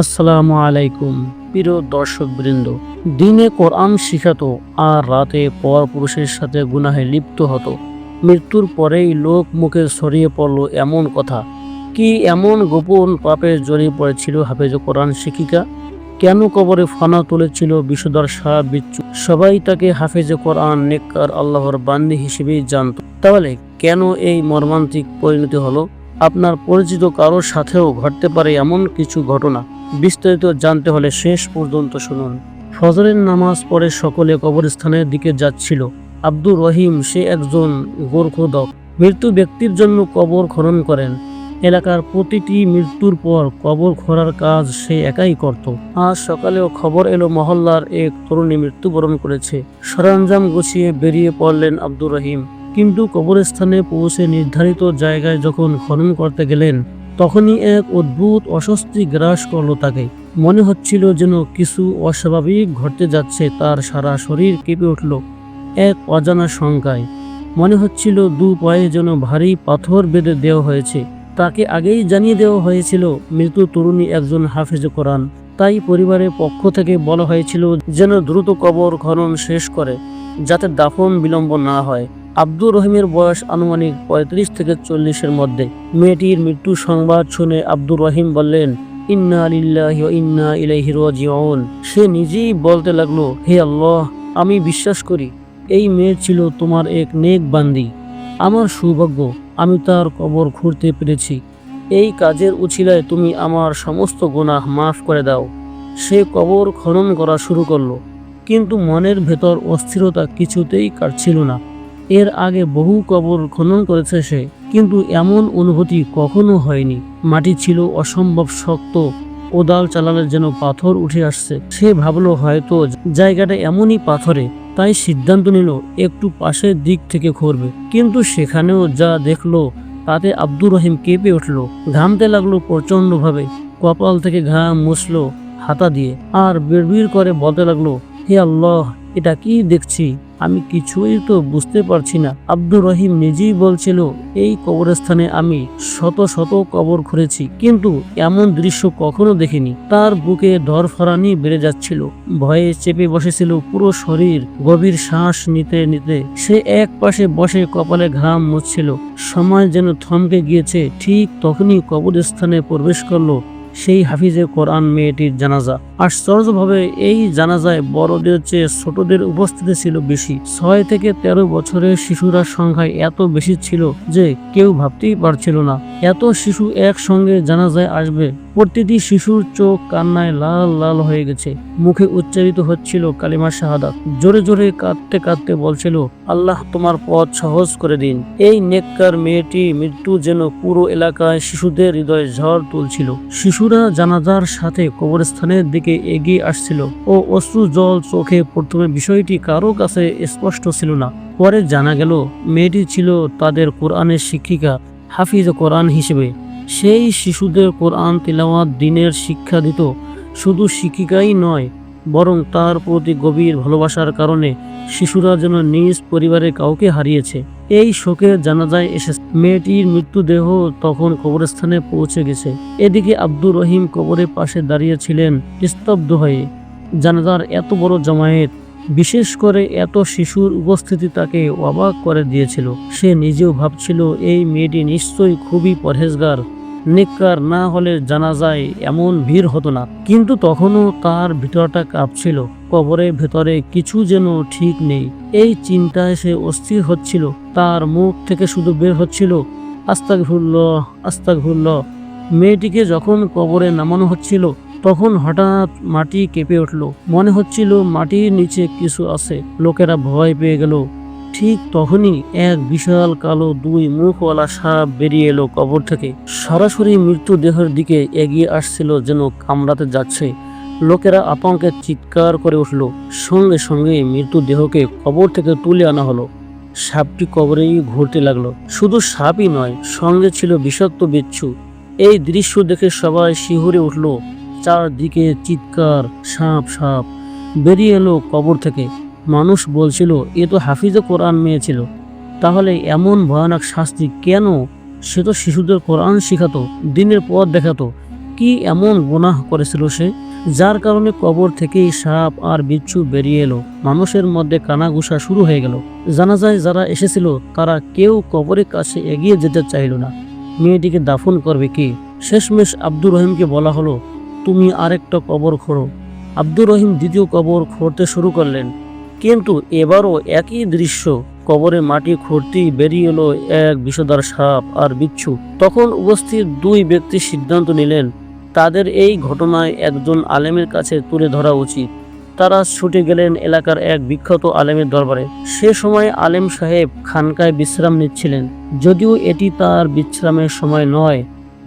আসসালামু আলাইকুম প্রিয় দর্শকবৃন্দ। দিনে কোরআন শিখাতো আর রাতে পরপুরুষের সাথে গুনাহে লিপ্ত হতো। মৃত্যুর পরেই লোক মুখে ছড়িয়ে পড়ল এমন কথা। কি এমন গোপন পাপে জড়িয়ে পড়েছিল হাফেজ কোরআন শিক্ষিকা? কেন কবরে ফানা তুলেছিল বিষধর সাপ বিচ্ছু? সবাই তাকে হাফেজ কোরআন, নেককার আল্লাহর বান্দি হিসেবেই জানত। তাহলে কেন এই মর্মান্তিক পরিণতি হলো? আপনার পরিচিত কারোর সাথেও ঘটতে পারে এমন কিছু ঘটনা। বিস্তারিত জানতে হলে শেষ পর্যন্ত শুনুন। ফজরের নামাজ পড়ে সকলে কবরস্থানের দিকে যাচ্ছিল। আব্দুর রহিম, সে একজন গোরখোদক, মৃত্যু ব্যক্তির জন্য কবর খনন করেন। এলাকার প্রতিটি মৃত্যুর পর কবর খোঁড়ার কাজ সে একাই করত। আজ সকালেও খবর এলো মহল্লার এক তরুণী মৃত্যুবরণ করেছে। সরঞ্জাম গুছিয়ে বেরিয়ে পড়লেন আব্দুর রহিম, কিন্তু কবরস্থানে পৌঁছে নির্ধারিত জায়গায় যখন খনন করতে গেলেন, তখনই এক অদ্ভুত অস্বস্তি গ্রাস করলো তাকে। মনে হচ্ছিল যেন কিছু অস্বাভাবিক ঘটতে যাচ্ছে। তার সারা শরীর কেঁপে উঠল এক অজানা শঙ্কায়। মনে হচ্ছিল দু পায়ে যেন ভারী পাথর বেঁধে দেওয়া হয়েছে। তাকে আগেই জানিয়ে দেওয়া হয়েছিল মৃত তরুণী একজন হাফেজ কোরআন, তাই পরিবারের পক্ষ থেকে বলা হয়েছিল যেন দ্রুত কবর খনন শেষ করে, যাতে দাফন বিলম্ব না হয়। আব্দুর রহিমের বয়স আনুমানিক 35 থেকে 40-এর মধ্যে। মেয়েটির মৃত্যু সংবাদ শুনে আব্দুর রহিম বললেন, ইন্না লিল্লাহি ওয়া ইন্না ইলাইহি রাজিউন। সে নিজেই বলতে লাগলো, হে আল্লাহ, আমি বিশ্বাস করি এই মেয়ে ছিল তোমার এক নেক বান্দি। আমার সৌভাগ্য, আমি তার কবর খুঁড়তে পেরেছি। এই কাজের উছিলায় তুমি আমার সমস্ত গুনাহ মাফ করে দাও। সে কবর খনন করা শুরু করলো, কিন্তু মনের ভেতর অস্থিরতা কিছুতেই কাটছিল না। এর আগে বহু কবর খনন করেছে সে, কিন্তু এমন অনুভূতি কখনো হয়নি। মাটি ছিল অসম্ভব শক্ত, কোদাল চালালে যেন পাথর উঠে আসছে। সে ভাবলো হয়তো জায়গাটা এমনই পাথরে, তাই সিদ্ধান্ত নিল একটু পাশের দিক থেকে খুঁড়বে। কিন্তু সেখানেও যা দেখলো তাতে আব্দুর রহিম কেঁপে উঠল, ঘামতে লাগলো প্রচন্ডভাবে। কপাল থেকে ঘাম মুছলো হাতা দিয়ে, আর বিড়বিড় করে বলতে লাগলো, হে আল্লাহ, এটা কি দেখছি? আমি কিছুই তো বুঝতে পারছি না। আব্দুর রহিম নিজেই বলছিল, এই কবরস্থানে আমি শত শত কবর খুঁড়েছি, কিন্তু এমন দৃশ্য কখনো দেখিনি। তার বুকে ধরফরানি বেড়ে যাচ্ছিল, ভয়ে চেপে বসেছিল পুরো শরীর। গভীর শ্বাস নিতে নিতে সে এক পাশে বসে কপালে ঘাম মুছছিল। সময় যেন থমকে গিয়েছে। ঠিক তখনই কবরস্থানে প্রবেশ করলো সেই হাফিজে কোরআন মেয়েটির জানাজা। আশ্চর্যভাবে এই জানাজায় বড়দের চেয়ে ছোটদের উপস্থিতি ছিল বেশি। 6 থেকে 13 বছরের শিশুরা সংখ্যায় এত বেশি ছিল যে কেউ ভাবতেই পারছিল না এত শিশু একসঙ্গে জানাজায় আসবে। প্রতিটি শিশুর চোখ কান্নায় লাল লাল হয়ে গেছে। মুখে উচ্চারিত হচ্ছিল কালিমা শাহাদাত। জোরে জোরে কাঁদতে কাঁদতে বলছিল, আল্লাহ তোমার পথ সহজ করে দিন। এই নেককার মেয়েটি মৃত্যু যেন পুরো এলাকায় শিশুদের হৃদয়ে ঝড় তুলছিল। শিশুরা জানাজার সাথে কবরস্থানের দিকে এগিয়ে আসছিল ও অশ্রু জল চোখে। প্রথমে বিষয়টি কারো কাছে স্পষ্ট ছিল না, পরে জানা গেল মেয়েটি ছিল তাদের কোরআনের শিক্ষিকা, হাফিজ কোরআন হিসেবে। সেই শিশুদের কোরআন তিলাওয়াত দিনের শিক্ষা দিত। শুধু শিক্ষিকাই নয়, বরং তার প্রতি গভীর ভালোবাসার কারণে শিশুরা যেন নিজ পরিবারে কাউকে হারিয়েছে। এই শোকের জানাজায় এসেছে। মেয়েটির মৃত্যুদেহ তখন কবরস্থানে পৌঁছে গেছে। এদিকে আব্দুর রহিম কবরের পাশে দাঁড়িয়েছিলেন স্তব্ধ হয়ে। জানাজার এত বড় জমায়েত, বিশেষ করে এত শিশুর উপস্থিতি তাকে অবাক করে দিয়েছিল। সে নিজেও ভাবছিল, এই মেয়েটি নিশ্চয়ই খুবই পরহেজগার, নেককার, না হলে জানাজায় এমন ভিড় হতো না। কিন্তু তখনও তার ভিতরটা কাঁপছিল। কবরের ভেতরে কিছু যেন ঠিক নেই, এই চিন্তায় সে অস্থির হচ্ছিল। তার মুখ থেকে শুধু বের হচ্ছিল, আস্তাগফিরুল্লাহ, আস্তাগফিরুল্লাহ। মেয়েটিকে যখন কবরে নামানো হচ্ছিল, তখন হঠাৎ মাটি কেঁপে উঠল। মনে হচ্ছিল মাটির নিচে কিছু আছে। লোকেরা ভয় পেয়ে গেল। ঠিক তখনই এক বিশাল কালো 2 মুখওয়ালা সাপ বেরিয়ে এলো কবর থেকে। সরাসরি মৃত্যুদেহের দিকে এগিয়ে আসছিল, যেন কামড়াতে যাচ্ছে। লোকেরা আতঙ্কে চিৎকার করে উঠল। সঙ্গে সঙ্গে মৃত্যুদেহকে কবর থেকে তুলে আনা হলো। সাপটি কবরেই ঘুরতে লাগলো। শুধু সাপই নয়, সঙ্গে ছিল বিষাক্ত বিচ্ছু। এই দৃশ্য দেখে সবাই শিহরে উঠল। চারদিকে চিৎকার, সাপ সাপ। বেরিয়ে এলো কবর থেকে। মানুষ বলছিল, এ তো হাফিজে কোরআন মেয়ে ছিল, তাহলে এমন ভয়ানক শাস্তি কেন? সে তো শিশুদের কোরআন শিখাতো, দিনের পথ দেখাতো। কি এমন গুনাহ করেছিল সে, যার কারণে কবর থেকেই সাপ আর বিচ্ছু বেরিয়ে এলো। মানুষের মধ্যে কানাঘুষা শুরু হয়ে গেল। জানাজায় যারা এসেছিল তারা কেউ কবরের কাছে এগিয়ে যেতে চাইল না। মেয়েটিকে দাফন করবে কি? শেষমেশ আব্দুর রহিমকে বলা হলো, তুমি আরেকটা কবর খোঁড়ো। আব্দুর রহিম দ্বিতীয় কবর খুঁড়তে শুরু করলেন, কিন্তু এবারও একই দৃশ্য। কবরে মাটি খুঁড়তেই বেরিয়ে এলো এক বিষধর সাপ আর বিচ্ছু। তখন উপস্থিত দুই ব্যক্তি সিদ্ধান্ত নিলেন তাদের এই ঘটনায় একজন আলেমের কাছে তুলে ধরা উচিত। তারা ছুটে গেলেন এলাকার এক বিখ্যাত আলেমের দরবারে। সে সময় আলেম সাহেব খানকায় বিশ্রাম নিচ্ছিলেন। যদিও এটি তার বিশ্রামের সময় নয়,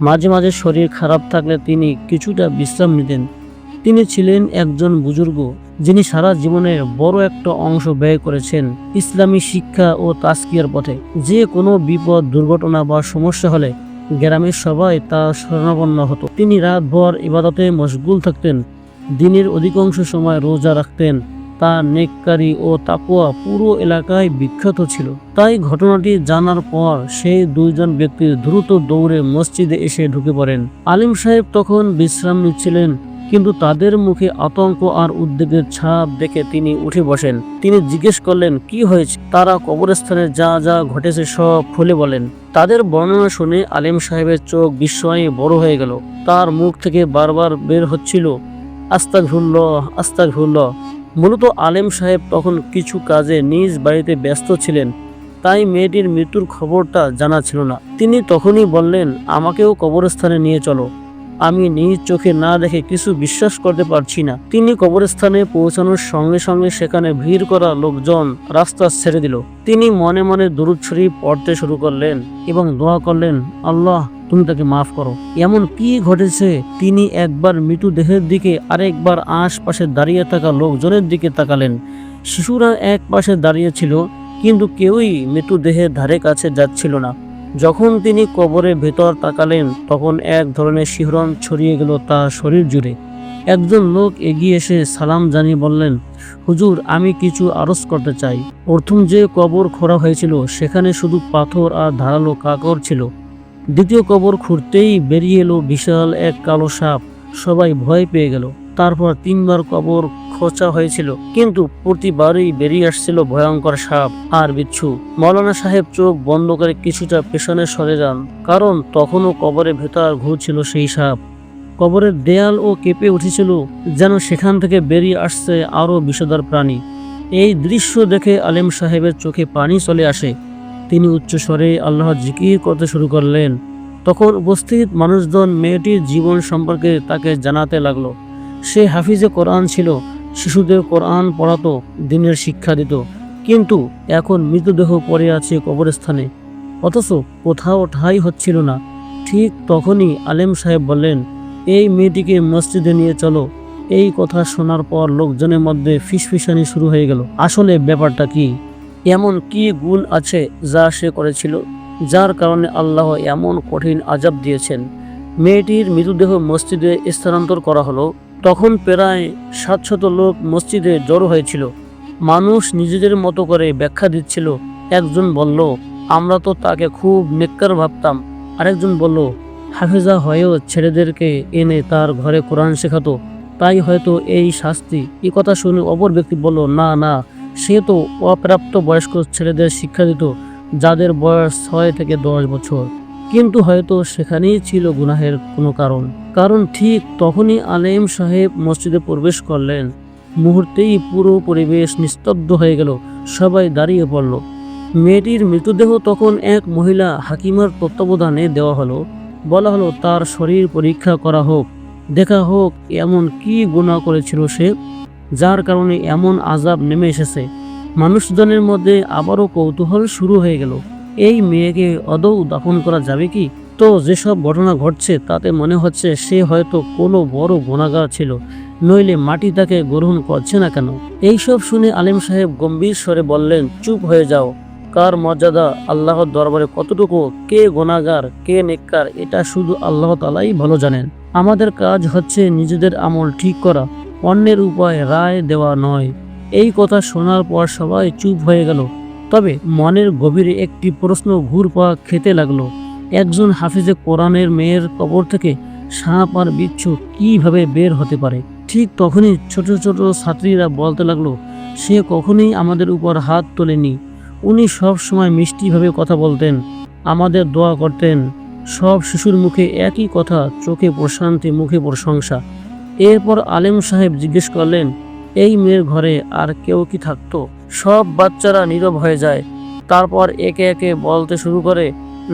মাঝে মাঝে শরীর খারাপ থাকলে তিনি কিছুটা বিশ্রাম নিতেন। তিনি ছিলেন একজন বুজুর্গ, যিনি সারা জীবনের বড় একটা অংশ ব্যয় করেছেন ইসলামী শিক্ষা ও তাজকিয়ার পথে। যে কোনো বিপদ, দুর্ঘটনা বা সমস্যা হলে গ্রামের সবাই তার শরণাপন্ন হতো। তিনি রাতভর ইবাদতে মশগুল থাকতেন, দিনের অধিকাংশ সময় রোজা রাখতেন। তার নেককারি ও তাকওয়া পুরো এলাকায় বিখ্যাত ছিল। তাই ঘটনাটি জানার পর সেই দুইজন ব্যক্তি দ্রুত দৌড়ে মসজিদে এসে ঢুকে পড়েন। আলিম সাহেব তখন বিশ্রাম নিচ্ছিলেন, কিন্তু তাদের মুখে আতঙ্ক আর উদ্বেগের ছাপ দেখে তিনি উঠে বসেন। তিনি জিজ্ঞেস করলেন, কি হয়েছে? তারা কবরস্থানে যা যা ঘটেছে সব খুলে বলেন। তাদের বর্ণনা শুনে আলিম সাহেবের চোখ বিস্ময়ে বড় হয়ে গেল। তার মুখ থেকে বারবার বের হচ্ছিল, আস্তাগফিরুল্লাহ, আস্তাগফিরুল্লাহ। মূলত আলেম সাহেব তখন কিছু কাজে নিজ বাড়িতে ব্যস্ত ছিলেন, তাই মেয়েটির মৃত্যুর খবরটা জানা ছিল না। তিনি তখনই বললেন, আমাকেও কবরস্থানে নিয়ে চলো। আমি নিজ চোখে না দেখে কিছু বিশ্বাস করতে পারছি না। তিনি কবরস্থানে পৌঁছানোর সঙ্গে সঙ্গে সেখানে ভিড় করা লোকজন রাস্তা ছেড়ে দিল। তিনি মনে মনে দুরূদ শরীফ পড়তে শুরু করলেন এবং দোয়া করলেন, আল্লাহ তুমি তাকে মাফ করো। এমন কি ঘটেছে? তিনি একবার মৃতদেহের দিকে, আরেকবার আশপাশে দাঁড়িয়ে থাকা লোকজনের দিকে তাকালেন। শিশুরা এক পাশে দাঁড়িয়ে ছিল, কিন্তু কেউই মৃতদেহের ধারে কাছে যাচ্ছিল না। যখন তিনি কবরের ভেতর তাকালেন, তখন এক ধরনের শিহরণ ছড়িয়ে গেল তার শরীর জুড়ে। একজন লোক এগিয়ে এসে সালাম জানিয়ে বললেন, হুজুর, আমি কিছু আরজ করতে চাই। প্রথম যে কবর খোঁড়া হয়েছিল সেখানে শুধু পাথর আর ধারালো কাকর ছিল। দ্বিতীয় কবর খুঁড়তেই বেরিয়ে এলো বিশাল এক কালো সাপ। সবাই ভয় পেয়ে গেল। তারপর 3বার কবর খোঁচা হয়েছিল, কিন্তু প্রতিবারই বেরিয়ে আসছিল ভয়ঙ্কর সাপ আর বিচ্ছু। মৌলানা সাহেব চোখ বন্ধ করে কিছুটা পেছনে সরে যান, কারণ তখনও কবরের ভেতর ঘুরছিল সেই সাপ। কবরের দেয়াল ও কেঁপে উঠেছিল, যেন সেখান থেকে বেরিয়ে আসছে আরও বিষধর প্রাণী। এই দৃশ্য দেখে আলেম সাহেবের চোখে পানি চলে আসে। তিনি উচ্চস্বরে আল্লাহর জিকির করতে শুরু করলেন। তখন উপস্থিত মানুষজন মেয়েটির জীবন সম্পর্কে তাকে জানাতে লাগলো। সে হাফিজে কোরআন ছিল, শিশুদের কোরআন পড়াতো, দিনের শিক্ষা দিত, কিন্তু এখন মৃতদেহ পড়ে আছে কবরস্থানে, অথচ কোথাও ঠাঁই হচ্ছিল না। ঠিক তখনই আলেম সাহেব বললেন, এই মেয়েটিকে মসজিদে নিয়ে চলো। এই কথা শোনার পর লোকজনের মধ্যে ফিসফিসানি শুরু হয়ে গেল। আসলে ব্যাপারটা কি? এমন কি গুণ আছে যা সে করেছিল, যার কারণে আল্লাহ এমন কঠিন আযাব দিয়েছেন? মেয়েটির মৃতদেহ মসজিদে স্থানান্তর করা হলো। তখন প্রায় 700 লোক মসজিদে জড়ো হয়েছিল। মানুষ নিজেদের মতো করে ব্যাখ্যা দিচ্ছিল। একজন বলল, আমরা তো তাকে খুব নেককার ভাবতাম। আরেকজন বলল, হাফেজা হয়েও ছেলেদেরকে এনে তার ঘরে কোরআন শেখাতো, তাই হয়তো এই শাস্তি। এই কথা শুনে অপর ব্যক্তি বলল, না না, সে তো অপ্রাপ্ত বয়স্ক ছেলেদের শিক্ষা দিত, যাদের বয়স 6 থেকে 10 বছর। কিন্তু হয়তো সেখানেই ছিল গুনাহের কোনো কারণ ঠিক তখনই আলেম সাহেব মসজিদে প্রবেশ করলেন। মুহূর্তেই পুরো পরিবেশ নিস্তব্ধ হয়ে গেল। সবাই দাঁড়িয়ে পড়ল। মেয়েটির মৃতদেহ তখন এক মহিলা হাকিমার তত্ত্বাবধানে দেওয়া হলো। বলা হলো, তার শরীর পরীক্ষা করা হোক, দেখা হোক এমন কি গুনাহ করেছিল সে, যার কারণে এমন আযাব নেমে এসেছে। মানুষজনের মধ্যে আবারও কৌতূহল শুরু হয়ে গেল, এই মেয়েকে আদৌ দাফন করা যাবে কি? তো যেসব ঘটনা ঘটছে তাতে মনে হচ্ছে সে হয়তো কোনো বড় গুনাহগার ছিল, নইলে মাটি তাকে গ্রহণ করছে না কেন? এইসব শুনে আলেম সাহেব গম্ভীর স্বরে বললেন, চুপ হয়ে যাও। কার মর্যাদা আল্লাহর দরবারে কতটুকু, কে গুনাহগার কে নেককার, এটা শুধু আল্লাহ তাআলাই ভালো জানেন। আমাদের কাজ হচ্ছে নিজেদের আমল ঠিক করা, অন্যের উপায় রায় দেওয়া নয়। এই কথা শোনার পর সবাই চুপ হয়ে গেল। তবে মনের গভীরে একটি প্রশ্ন ঘুরপাক খেতে লাগলো। একজন হাফিজে কোরআনের মেয়ের কবর থেকে সাপ আর বিচ্ছু কিভাবে বের হতে পারে। ঠিক তখনই ছোট ছোট ছাত্রীরা বলতে লাগলো, সে কখনোই আমাদের উপর হাত তোলেনি, উনি সব সময় মিষ্টিভাবে কথা বলতেন, আমাদের দোয়া করতেন। সব শিশুর মুখে একই কথা, চোখে প্রশান্তি, মুখে প্রশংসা। এরপর আলেম সাহেব জিজ্ঞেস করলেন, এই মেয়ের ঘরে আর কেউ কি থাকতো? সব বাচ্চারা নীরব হয়ে যায়। তারপর একে একে বলতে শুরু করে,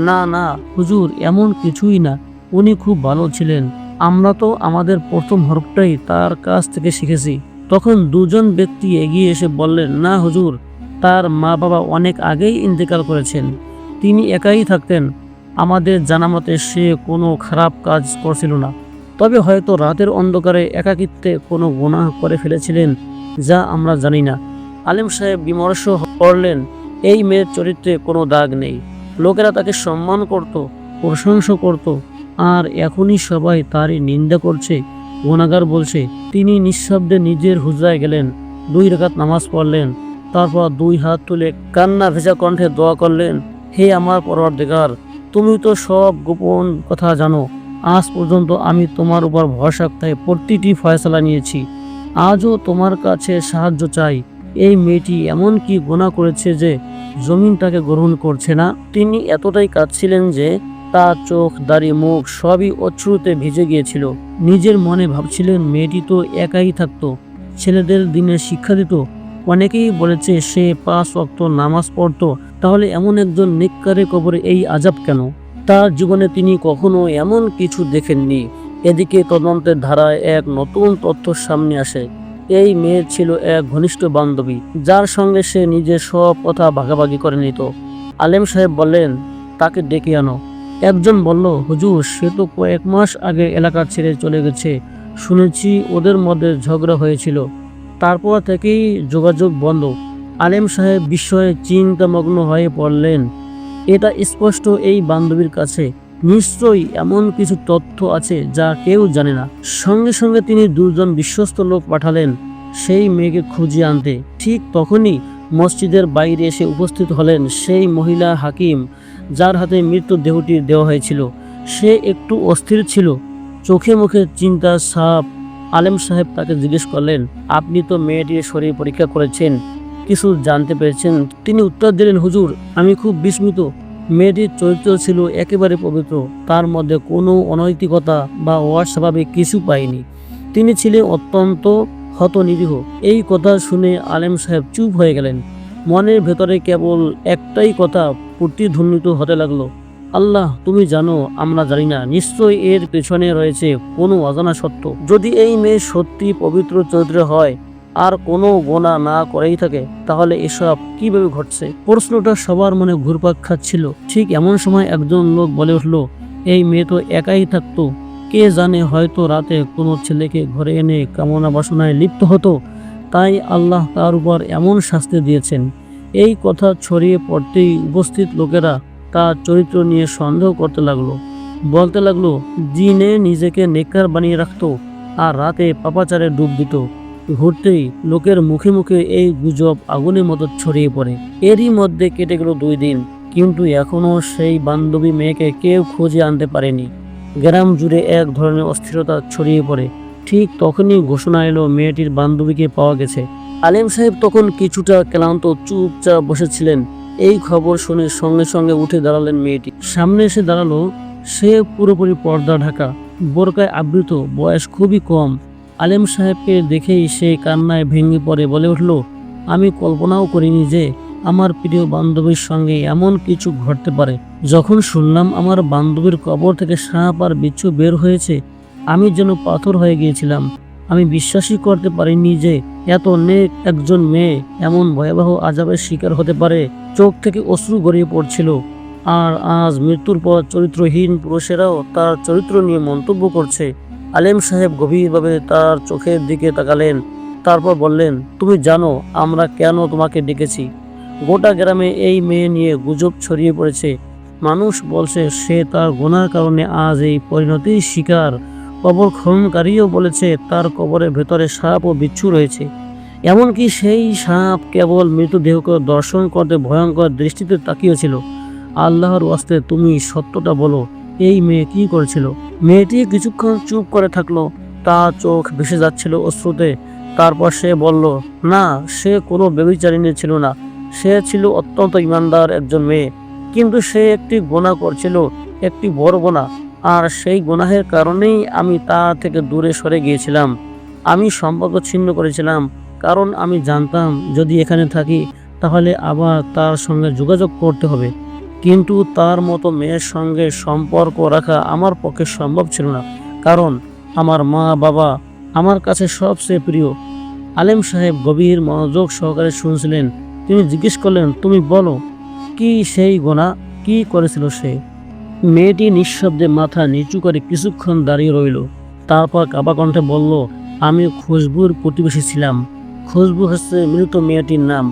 না না হুজুর, এমন কিছুই না, উনি খুব ভালো ছিলেন, আমরা তো আমাদের প্রথম হরফটাই তার কাছ থেকে শিখেছি। তখন দুজন ব্যক্তি এগিয়ে এসে বললেন, না হুজুর, তার মা বাবা অনেক আগেই ইন্তেকাল করেছেন, তিনি একাই থাকতেন, আমাদের জানামতে সে কোনো খারাপ কাজ করছিল না, তবে হয়তো রাতের অন্ধকারে একাকিত্বে কোনো গুনাহ করে ফেলেছিলেন যা আমরা জানি না। আলেম সাহেব বিমর্ষ করলেন, এই মেয়ের চরিত্রে কোনো দাগ নেই, লোকেরা তাকে সম্মান করত, প্রশংসা করত, আর এখনই সবাই তারই নিন্দা করছে, গুনাহগার বলছে। তিনি নিঃশব্দে নিজের হুজরায় গেলেন, 2 রাকাত নামাজ পড়লেন, তারপর 2 হাত তুলে কান্না ভেজা কণ্ঠে দোয়া করলেন, হে আমার পরওয়ারদিগার, তুমি তো সব গোপন কথা জানো, আজ পর্যন্ত আমি তোমার উপর ভরসা করে প্রতিটি ফয়সালা নিয়েছি, আজও তোমার কাছে সাহায্য চাই। এই মেয়েটি এমন কি গুনাহ করেছে যে জমিন তাকে গ্রহণ করছে না? তিনি এতটাই কাঁদছিলেন যে তার চোখ, দাড়ি, মুখ সবই অশ্রুতে ভিজে গিয়েছিল। নিজের মনে ভাবছিলেন, মেয়েটি তো একাই থাকতো, ছেলেদের দিনে শিক্ষা দিত, অনেকেই বলেছে সে 5 ওয়াক্ত নামাজ পড়তো, তাহলে এমন একজন নেককারের কবরে এই আযাব কেন? তার জীবনে তিনি কখনো এমন কিছু দেখেননি। এদিকে তদন্তের ধারায় এক নতুন তথ্য সামনে আসে, এই মেয়ের ছিল এক ঘনিষ্ঠ বান্ধবী, যার সঙ্গে সে নিজের সব কথা ভাগাভাগি করে নিত। আলেম সাহেব বললেন, তাকে ডেকে আনো। একজন বলল, হুজুর, সে তো কয়েক মাস আগে এলাকা ছেড়ে চলে গেছে, শুনেছি ওদের মধ্যে ঝগড়া হয়েছিল, তারপর থেকেই যোগাযোগ বন্ধ। আলেম সাহেব বিস্ময়ে চিন্তামগ্ন হয়ে পড়লেন, এটা স্পষ্ট এই বান্ধবীর কাছে নিশ্চয়ই এমন কিছু তথ্য আছে যা কেউ জানে না। সঙ্গে সঙ্গে তিনি 2 জন বিশ্বস্ত লোক পাঠালেন সেই মেয়েকে খুঁজে আনতে। ঠিক তখনই মসজিদের বাইরে এসে উপস্থিত হলেন সেই মহিলা হাকিম, যার হাতে মৃতদেহটি দেওয়া হয়েছিল। সে একটু অস্থির ছিল, চোখে মুখে চিন্তার ছাপ। আলেম সাহেব তাকে জিজ্ঞেস করলেন, আপনি তো মেয়েটির শরীর পরীক্ষা করেছেন, কিছু জানতে পেরেছেন? তিনি উত্তর দিলেন, হুজুর, আমি খুব বিস্মিত, মেয়েটির চরিত্র ছিল একেবারে পবিত্র, তার মধ্যে কোনো অনৈতিকতা বা অস্বাভাবিক কিছু পাইনি, তিনি ছিলেন অত্যন্ত হতনিরীহ। এই কথা শুনে আলেম সাহেব চুপ হয়ে গেলেন। মনের ভেতরে কেবল একটাই কথা প্রতিধ্বনিত হতে লাগলো, আল্লাহ, তুমি জানো, আমরা জানি না, নিশ্চয়ই এর পেছনে রয়েছে কোনো অজানা সত্য। যদি এই মেয়ে সত্যি পবিত্র চরিত্র হয় আর কোনো গোনা না করেই থাকে, তাহলে এসব কিভাবে ঘটছে? প্রশ্নটা সবার মনে ঘুরপাক খাচ্ছিল। ঠিক এমন সময় একজন লোক বলে উঠল, এই মেয়ে তো একাই থাকতো, কে জানে, হয়তো রাতে কোনো ছেলেকে ঘরে এনে কামনা বাসনায় লিপ্ত হতো, তাই আল্লাহ তার উপর এমন শাস্তি দিয়েছেন। এই কথা ছড়িয়ে পড়তেই উপস্থিত লোকেরা তার চরিত্র নিয়ে সন্দেহ করতে লাগলো, বলতে লাগলো, দিনে নিজেকে নেককার বানিয়ে রাখতো আর রাতে পাপাচারে ডুব দিত। ঘুরতেই লোকের মুখে মুখে এই গুজব আগুনের মতো ছড়িয়ে পড়ে। এরই মধ্যে কেটে গেল 2 দিন, কিন্তু এখনো সেই বান্ধবী মেয়েকে কেউ খুঁজে আনতে পারেনি। গ্রাম জুড়ে এক ধরনের অস্থিরতা ছড়িয়ে পড়ে। ঠিক তখনই ঘোষণা এলো, মেয়েটির বান্ধবীকে পাওয়া গেছে। আলেম সাহেব তখন কিছুটা ক্লান্ত, চুপচাপ বসেছিলেন। এই খবর শুনে সঙ্গে সঙ্গে উঠে দাঁড়ালেন মেয়েটি। সামনে এসে দাঁড়ালো, সে পুরোপুরি পর্দা ঢাকা, বোরকায় আবৃত, বয়স খুবই কম। আলেম সাহেবকে দেখেই সে কান্নায় ভেঙে পড়ে বলে উঠল, আমি কল্পনাও করিনি যে আমার প্রিয় বান্ধবীর সঙ্গে এমন কিছু ঘটতে পারে। যখন শুনলাম আমার বান্ধবীর কবর থেকে সাপ আর বিচ্ছু বের হয়েছে, আমি যেন পাথর হয়ে গিয়েছিলাম। আমি বিশ্বাসই করতে পারিনি যে এত নেক একজন মেয়ে এমন ভয়াবহ আযাবের শিকার হতে পারে। চোখ থেকে অশ্রু গড়িয়ে পড়ছিল। আর আজ মৃত্যুর পর চরিত্রহীন পুরুষেরাও তার চরিত্র নিয়ে মন্তব্য করছে। আলেম সাহেব গভীরভাবে তার চোখের দিকে তাকালেন, তারপর বললেন, তুমি জানো আমরা কেন তোমাকে ডেকেছি? গোটা গ্রামে এই মেয়ে নিয়ে গুজব ছড়িয়ে পড়েছে। মানুষ বলছে সে তার গুনার কারণে আজ এই পরিণতির শিকার। কবর খননকারীও বলেছে তার কবরের ভেতরে সাপ ও বিচ্ছু রয়েছে। এমনকি সেই সাপ কেবল মৃতদেহকে দর্শন করতে ভয়ঙ্কর দৃষ্টিতে তাকিয়েছিল। আল্লাহর ওয়াস্তে তুমি সত্যটা বলো, এই মেয়ে কি করেছিল। মেয়েটি কিছুক্ষণ চুপ করে থাকলো, তার চোখ ভেসে যাচ্ছিল অশ্রুতে। তারপর সে বলল, না, সে কোনো ব্যভিচারিণী ছিল না, সে ছিল অত্যন্ত ইমানদার একজন মেয়ে। কিন্তু সে একটি গুনাহ করছিল, একটি বড় গুনাহ, আর সেই গুনাহের কারণেই আমি তা থেকে দূরে সরে গিয়েছিলাম। আমি সম্পর্ক ছিন্ন করেছিলাম, কারণ আমি জানতাম যদি এখানে থাকি তাহলে আবার তার সঙ্গে যোগাযোগ করতে হবে। কিন্তু তার মতো মেয়ের সঙ্গে সম্পর্ক রাখা আমার পক্ষে সম্ভব ছিল না, কারণ আমার মা বাবা আমার কাছে সবচেয়ে প্রিয়। আলেম সাহেব গভীর মনোযোগ সহকারে শুনছিলেন। তিনি জিজ্ঞেস করলেন, তুমি বলো, কি সেই গোনা, কি করেছিল সে? মেয়েটি নিঃশব্দে মাথা নিচু করে কিছুক্ষণ দাঁড়িয়ে রইল। তারপর কাবা কণ্ঠে বলল, আমি খুশবুর প্রতিবেশী ছিলাম। খুশবু হচ্ছে মৃত মেয়েটির নাম।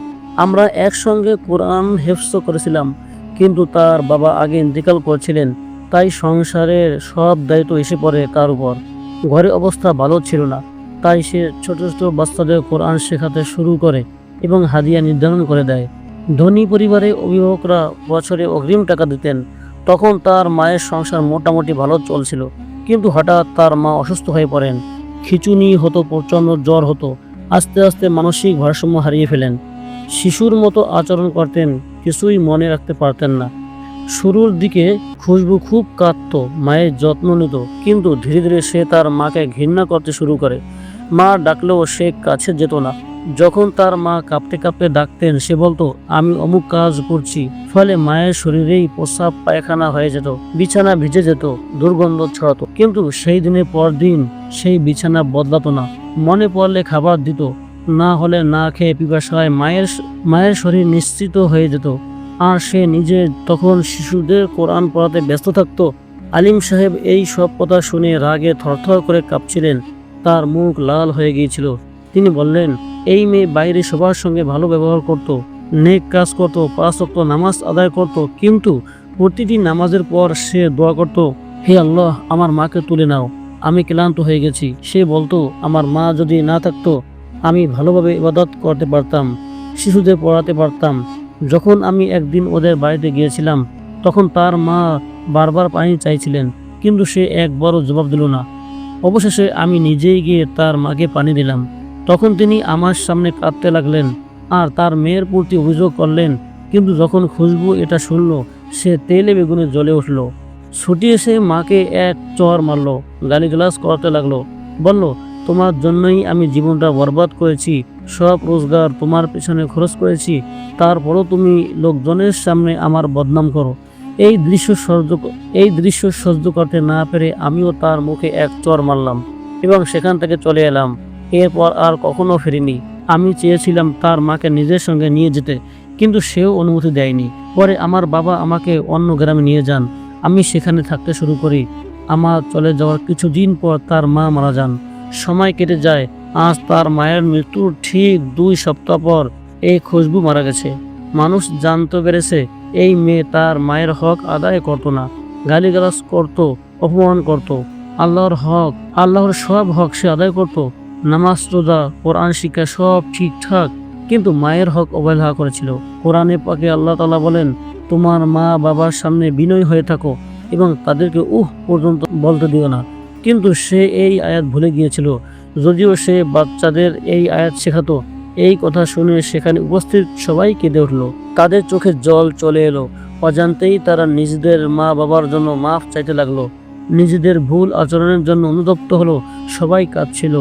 আমরা একসঙ্গে কোরআন হেফজ করেছিলাম, কিন্তু তার বাবা আগে ইন্তেকাল করেছিলেন, তাই সংসারের সব দায়িত্ব এসে পড়ে তার উপর। ঘরের অবস্থা ভালো ছিল না, তাই সে ছোট ছোট বাচ্চাদের কোরআন শেখাতে শুরু করে এবং হাদিয়া নির্ধারণ করে দেয়। ধনী পরিবারে অভিভাবকরা বছরে অগ্রিম টাকা দিতেন। তখন তার মায়ের সংসার মোটামুটি ভালো চলছিল, কিন্তু হঠাৎ তার মা অসুস্থ হয়ে পড়েন। খিঁচুনি হতো, প্রচণ্ড জ্বর হতো। আস্তে আস্তে মানসিক ভারসাম্য হারিয়ে ফেলেন। শিশুর মতো আচরণ করতেন, কিছুই মনে রাখতে পারতেন না। শুরুর দিকে খুশবু খুব কাঁদত, মায়ের যত্ন নিত, কিন্তু ধীরে ধীরে সে তার মাকে ঘৃণা করতে শুরু করে। মা ডাকলেও সে কাছে যেত না। যখন তার মা কাঁপতে কাঁপতে ডাকতেন, সে বলতো, আমি অমুক কাজ করছি। ফলে মায়ের শরীরেই প্রস্রাব পায়খানা হয়ে যেত, বিছানা ভিজে যেত, দুর্গন্ধ ছড়াতো। কিন্তু সেই দিনের পর দিন সেই বিছানা বদলাতো না। মনে পড়লে খাবার দিত, না হলে না খেয়ে পিপাসায় মায়ের শরীর নিশ্চিত হয়ে যেত। আর সে নিজে তখন শিশুদের কোরআন পড়াতে ব্যস্ত থাকত। আলিম সাহেব এই সব কথা শুনে রাগে থরথর করে কাঁপছিলেন। তার মুখ লাল হয়ে গিয়েছিল। তিনি বললেন, এই মেয়ে বাইরে সবার সঙ্গে ভালো ব্যবহার করত, নেক কাজ করত, 5 ওয়াক্ত নামাজ আদায় করত, কিন্তু প্রতিটি নামাজের পর সে দোয়া করত, হে আল্লাহ, আমার মাকে তুলে নাও, আমি ক্লান্ত হয়ে গেছি। সে বলতো, আমার মা যদি না থাকতো আমি ভালোভাবে ইবাদত করতে পারতাম, শিশুদের পড়াতে পারতাম। যখন আমি একদিন ওদের বাড়িতে গিয়েছিলাম, তখন তার মা বারবার পানি চাইছিলেন, কিন্তু সে একবারও জবাব দিল না। অবশেষে আমি নিজেই গিয়ে তার মাকে পানি দিলাম। তখন তিনি আমার সামনে কাঁদতে লাগলেন আর তার মেয়ের প্রতি অভিযোগ করলেন। কিন্তু যখন খুশবু এটা শুনল, সে তেলে বেগুনে জ্বলে উঠল। ছুটি এসে মাকে এক চর মারল, গালিগালাজ করতে লাগলো, বলল, তোমার জন্যই আমি জীবনটা বরবাদ করেছি, সব রোজগার তোমার পেছনে খরচ করেছি, তারপরও তুমি লোকজনের সামনে আমার বদনাম করো। এই দৃশ্য সহ্য করতে না পেরে আমিও তার মুখে এক চর মারলাম এবং সেখান থেকে চলে এলাম। এরপর আর কখনো ফিরিনি। আমি চেয়েছিলাম তার মাকে নিজের সঙ্গে নিয়ে যেতে, কিন্তু সেও অনুমতি দেয়নি। পরে আমার বাবা আমাকে অন্য গ্রামে নিয়ে যান। আমি সেখানে থাকতে শুরু করি। আমার চলে যাওয়ার কিছুদিন পর তার মা মারা যান। সময় কেটে যায়। আজ তার মায়ের মৃত্যুর ঠিক 2 সপ্তাহ পর এই খুশবু মারা গেছে। মানুষ জানতে পেরেছে এই মেয়ে তার মায়ের হক আদায় করতো না, গালিগালাজ করত, অপমান করত। আল্লাহর সব হক সে আদায় করত। নামাজ, রোজা, কোরআন শিক্ষা সব ঠিকঠাক, কিন্তু মায়ের হক অবহেলা করেছিল। কোরআনে পাকে আল্লাহ তাআলা বলেন, তোমার মা বাবার সামনে বিনয়ী হয়ে থাকো এবং তাদেরকে পর্যন্ত বলতে দিও না। কিন্তু সে এই আয়াত ভুলে গিয়েছিল। যদিও সে বাচ্চাদের এই আয়াত শেখাতো। এই কথা শুনে সেখানে উপস্থিত সবাই কেঁদে উঠল। তাদের চোখে জল চলে এলো। অজান্তেই তারা নিজেদের মা বাবার জন্য মাফ চাইতে লাগলো, নিজেদের ভুল আচরণের জন্য অনুতপ্ত হলো। সবাই কাঁদছিল,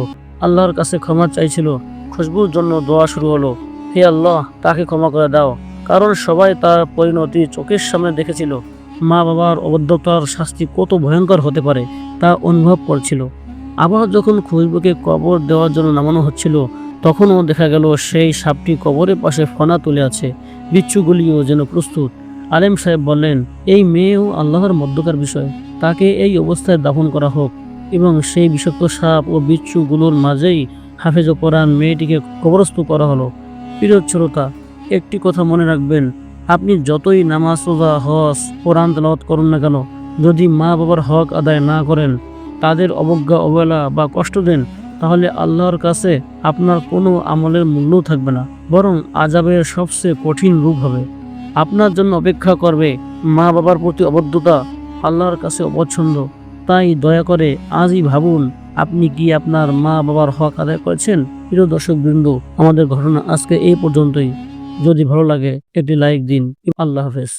আল্লাহর কাছে ক্ষমা চাইছিল। খুশবুর জন্য দোয়া শুরু হলো, হে আল্লাহ, তাকে ক্ষমা করে দাও, কারণ সবাই তার পরিণতি চোখের সামনে দেখেছিল। মা বাবার অবদ্ধতার শাস্তি কত ভয়ঙ্কর হতে পারে তা অনুভব করছিল। আবার যখন খুশবুকে কবর দেওয়ার জন্য নামানো হচ্ছিল, তখনও দেখা গেল সেই সাপটি কবরের পাশে ফনা তুলে আছে, বিচ্ছুগুলিও যেন প্রস্তুত। আলেম সাহেব বললেন, এই মেয়েও আল্লাহর মধ্যকার বিষয়, তাকে এই অবস্থায় দাফন করা হোক এবং সেই বিষাক্ত সাপ ও বিচ্ছুগুলোর মাঝেই হাফেজ কোরআন মেয়েটিকে কবরস্থ করা হলো। প্রিয় শ্রোতা, একটি কথা মনে রাখবেন, আপনি যতই নামাজ, রোজা, হজ, কোরআন তেলাওয়াত করুন না কেন, যদি মা বাবার হক আদায় না করেন, তাদের অবজ্ঞা, অবহেলা বা কষ্ট দেন, তাহলে আল্লাহর কাছে আপনার কোনো আমলের মূল্য থাকবে না, বরং আযাবের সবচেয়ে কঠিন রূপ হবে। আপনার জন্য অপেক্ষা করবে মা বাবার প্রতি অবদ্ধতা, আল্লাহর কাছে অপছন্দ। তাই দয়া করে আজই ভাবুন, আপনি কি আপনার মা বাবার হক আদায় করেছেন? প্রিয় দর্শকবৃন্দ, আমাদের ঘটনা আজকে এই পর্যন্তই। যদি ভালো লাগে একটি লাইক দিন। আল্লাহ হাফেজ।